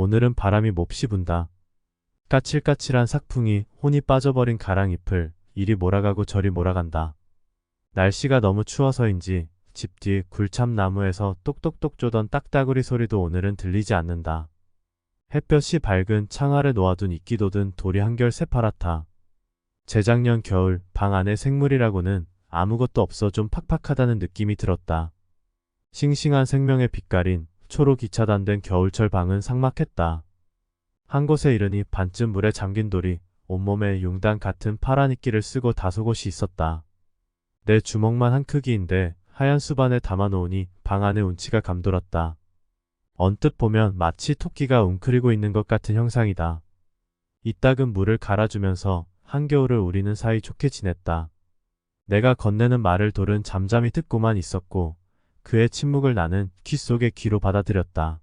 오늘은 바람이 몹시 분다. 까칠까칠한 삭풍이 혼이 빠져버린 가랑잎을 이리 몰아가고 저리 몰아간다. 날씨가 너무 추워서인지 집 뒤 굴참나무에서 똑똑똑 쪼던 딱따구리 소리도 오늘은 들리지 않는다. 햇볕이 밝은 창 아래 놓아둔 이끼 돋은 돌이 한결 새파랗다. 재작년 겨울 방 안의 생물이라고는 아무것도 없어 좀 팍팍하다는 느낌이 들었다. 싱싱한 생명의 빛깔인 초록 기차단된 겨울철 방은 삭막했다. 한 곳에 이르니 반쯤 물에 잠긴 돌이 온몸에 용단 같은 파란 이끼를 쓰고 다소곳이 있었다. 내 주먹만 한 크기인데 하얀 수반에 담아놓으니 방 안의 운치가 감돌았다. 언뜻 보면 마치 토끼가 웅크리고 있는 것 같은 형상이다. 이따금 물을 갈아주면서 한겨울을 우리는 사이좋게 지냈다. 내가 건네는 말을 돌은 잠잠히 듣고만 있었고 그의 침묵을 나는 귀 속에 귀로 받아들였다.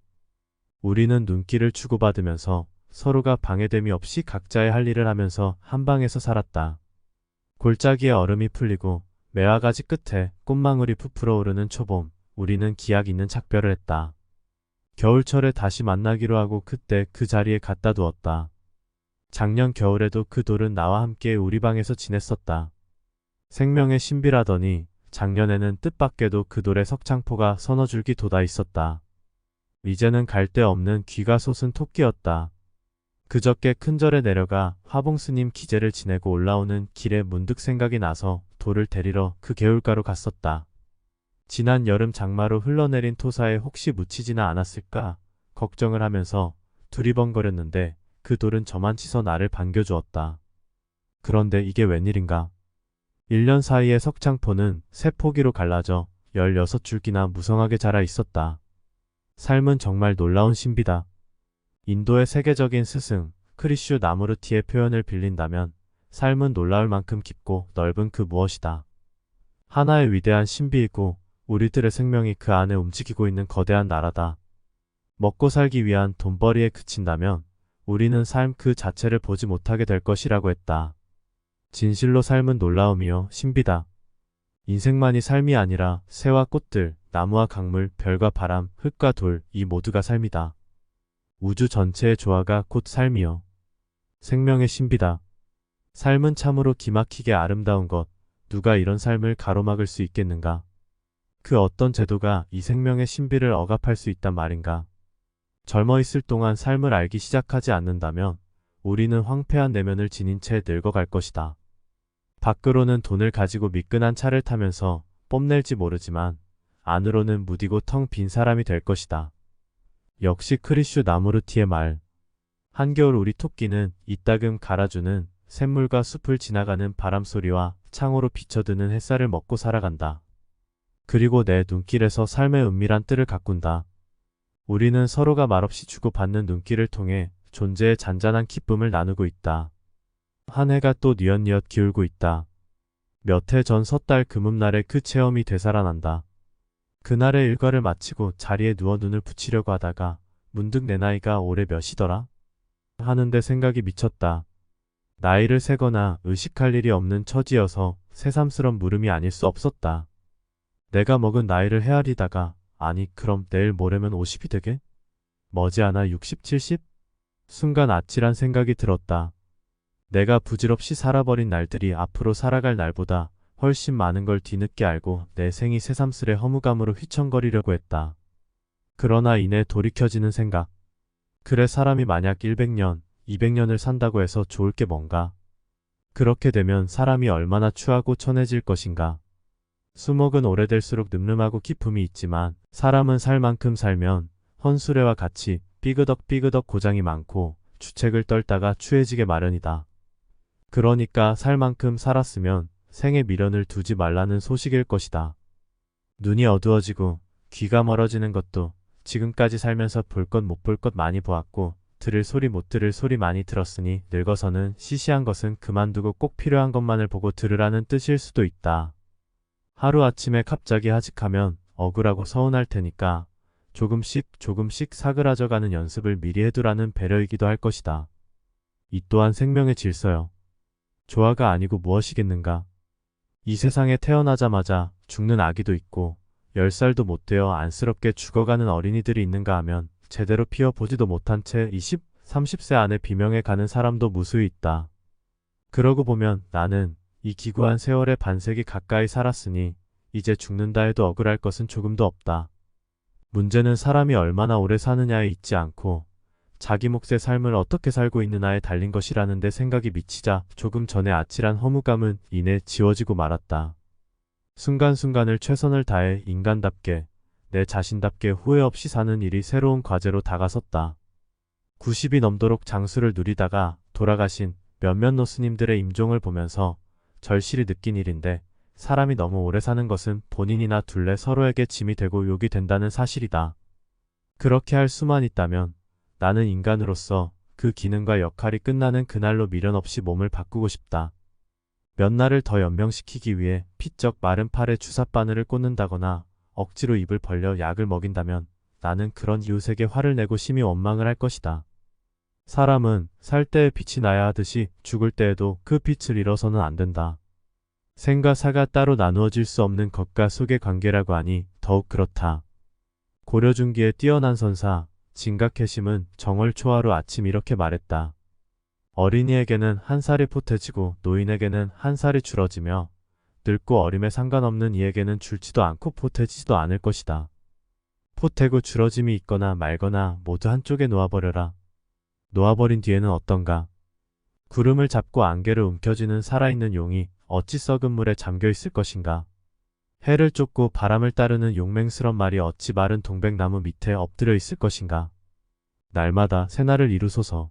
우리는 눈길을 주고받으면서 서로가 방해됨이 없이 각자의 할 일을 하면서 한 방에서 살았다. 골짜기에 얼음이 풀리고 매화가지 끝에 꽃망울이 부풀어 오르는 초봄, 우리는 기약 있는 작별을 했다. 겨울철에 다시 만나기로 하고 그때 그 자리에 갖다 두었다. 작년 겨울에도 그 돌은 나와 함께 우리 방에서 지냈었다. 생명의 신비라더니 작년에는 뜻밖에도 그 돌에 석창포가 서너 줄기 돋아 있었다. 이제는 갈 데 없는 귀가 솟은 토끼였다. 그저께 큰절에 내려가 화봉스님 기제를 지내고 올라오는 길에 문득 생각이 나서 돌을 데리러 그 개울가로 갔었다. 지난 여름 장마로 흘러내린 토사에 혹시 묻히지는 않았을까 걱정을 하면서 두리번거렸는데 그 돌은 저만 치서 나를 반겨주었다. 그런데 이게 웬일인가. 1년 사이에 석창포는 세 포기로 갈라져 16줄기나 무성하게 자라 있었다. 삶은 정말 놀라운 신비다. 인도의 세계적인 스승 크리슈 나무르티의 표현을 빌린다면 삶은 놀라울 만큼 깊고 넓은 그 무엇이다. 하나의 위대한 신비이고 우리들의 생명이 그 안에 움직이고 있는 거대한 나라다. 먹고 살기 위한 돈벌이에 그친다면 우리는 삶 그 자체를 보지 못하게 될 것이라고 했다. 진실로 삶은 놀라움이요 신비다. 인생만이 삶이 아니라 새와 꽃들, 나무와 강물, 별과 바람, 흙과 돌, 이 모두가 삶이다. 우주 전체의 조화가 곧 삶이요. 생명의 신비다. 삶은 참으로 기막히게 아름다운 것, 누가 이런 삶을 가로막을 수 있겠는가? 그 어떤 제도가 이 생명의 신비를 억압할 수 있단 말인가? 젊어 있을 동안 삶을 알기 시작하지 않는다면 우리는 황폐한 내면을 지닌 채 늙어갈 것이다. 밖으로는 돈을 가지고 미끈한 차를 타면서 뽐낼지 모르지만 안으로는 무디고 텅 빈 사람이 될 것이다. 역시 크리슈 나무르티의 말. 한겨울 우리 토끼는 이따금 갈아주는 샘물과 숲을 지나가는 바람소리와 창으로 비쳐드는 햇살을 먹고 살아간다. 그리고 내 눈길에서 삶의 은밀한 뜰을 가꾼다. 우리는 서로가 말없이 주고받는 눈길을 통해 존재의 잔잔한 기쁨을 나누고 있다. 한 해가 또 뉘엿뉘엿 기울고 있다. 몇 해 전 섣달 금음날의 그 체험이 되살아난다. 그날의 일과를 마치고 자리에 누워 눈을 붙이려고 하다가 문득 내 나이가 올해 몇이더라? 하는데 생각이 미쳤다. 나이를 세거나 의식할 일이 없는 처지여서 새삼스런 물음이 아닐 수 없었다. 내가 먹은 나이를 헤아리다가 아니 그럼 내일 모레면 50이 되게? 머지않아 60, 70? 순간 아찔한 생각이 들었다. 내가 부질없이 살아버린 날들이 앞으로 살아갈 날보다 훨씬 많은 걸 뒤늦게 알고 내 생이 새삼스레 허무감으로 휘청거리려고 했다. 그러나 이내 돌이켜지는 생각. 그래 사람이 만약 100년, 200년을 산다고 해서 좋을 게 뭔가. 그렇게 되면 사람이 얼마나 추하고 천해질 것인가. 수목은 오래될수록 늠름하고 기품이 있지만 사람은 살 만큼 살면 헌수레와 같이 삐그덕삐그덕 고장이 많고 주책을 떨다가 추해지게 마련이다. 그러니까 살 만큼 살았으면 생에 미련을 두지 말라는 소식일 것이다. 눈이 어두워지고 귀가 멀어지는 것도 지금까지 살면서 볼 것 못 볼 것 많이 보았고 들을 소리 못 들을 소리 많이 들었으니 늙어서는 시시한 것은 그만두고 꼭 필요한 것만을 보고 들으라는 뜻일 수도 있다. 하루아침에 갑자기 하직하면 억울하고 서운할 테니까 조금씩 사그라져가는 연습을 미리 해두라는 배려이기도 할 것이다. 이 또한 생명의 질서요. 조화가 아니고 무엇이겠는가. 이 세상에 태어나자마자 죽는 아기도 있고 10살도 못 되어 안쓰럽게 죽어가는 어린이들이 있는가 하면 제대로 피워보지도 못한 채 20, 30세 안에 비명에 가는 사람도 무수히 있다. 그러고 보면 나는 이 기구한 세월의 반세기 가까이 살았으니 이제 죽는다 해도 억울할 것은 조금도 없다. 문제는 사람이 얼마나 오래 사느냐에 있지 않고 자기 몫의 삶을 어떻게 살고 있느냐에 달린 것이라는데 생각이 미치자 조금 전에 아찔한 허무감은 이내 지워지고 말았다. 순간순간을 최선을 다해 인간답게 내 자신답게 후회 없이 사는 일이 새로운 과제로 다가섰다. 90이 넘도록 장수를 누리다가 돌아가신 몇몇 노스님들의 임종을 보면서 절실히 느낀 일인데 사람이 너무 오래 사는 것은 본인이나 둘레 서로에게 짐이 되고 욕이 된다는 사실이다. 그렇게 할 수만 있다면 나는 인간으로서 그 기능과 역할이 끝나는 그날로 미련 없이 몸을 바꾸고 싶다. 몇 날을 더 연명시키기 위해 피쩍 마른 팔에 주삿바늘을 꽂는다거나 억지로 입을 벌려 약을 먹인다면 나는 그런 이웃에게 화를 내고 심히 원망을 할 것이다. 사람은 살 때에 빛이 나야 하듯이 죽을 때에도 그 빛을 잃어서는 안 된다. 생과 사가 따로 나누어질 수 없는 것과 속의 관계라고 하니 더욱 그렇다. 고려중기의 뛰어난 선사 진각해심은 정월초하루 아침 이렇게 말했다. 어린이에게는 한 살이 포태지고 노인에게는 한 살이 줄어지며 늙고 어림에 상관없는 이에게는 줄지도 않고 포태지지도 않을 것이다. 포태고 줄어짐이 있거나 말거나 모두 한쪽에 놓아버려라. 놓아버린 뒤에는 어떤가? 구름을 잡고 안개를 움켜쥐는 살아있는 용이 어찌 썩은 물에 잠겨있을 것인가? 해를 쫓고 바람을 따르는 용맹스런 말이 어찌 마른 동백나무 밑에 엎드려 있을 것인가? 날마다 새날을 이루소서.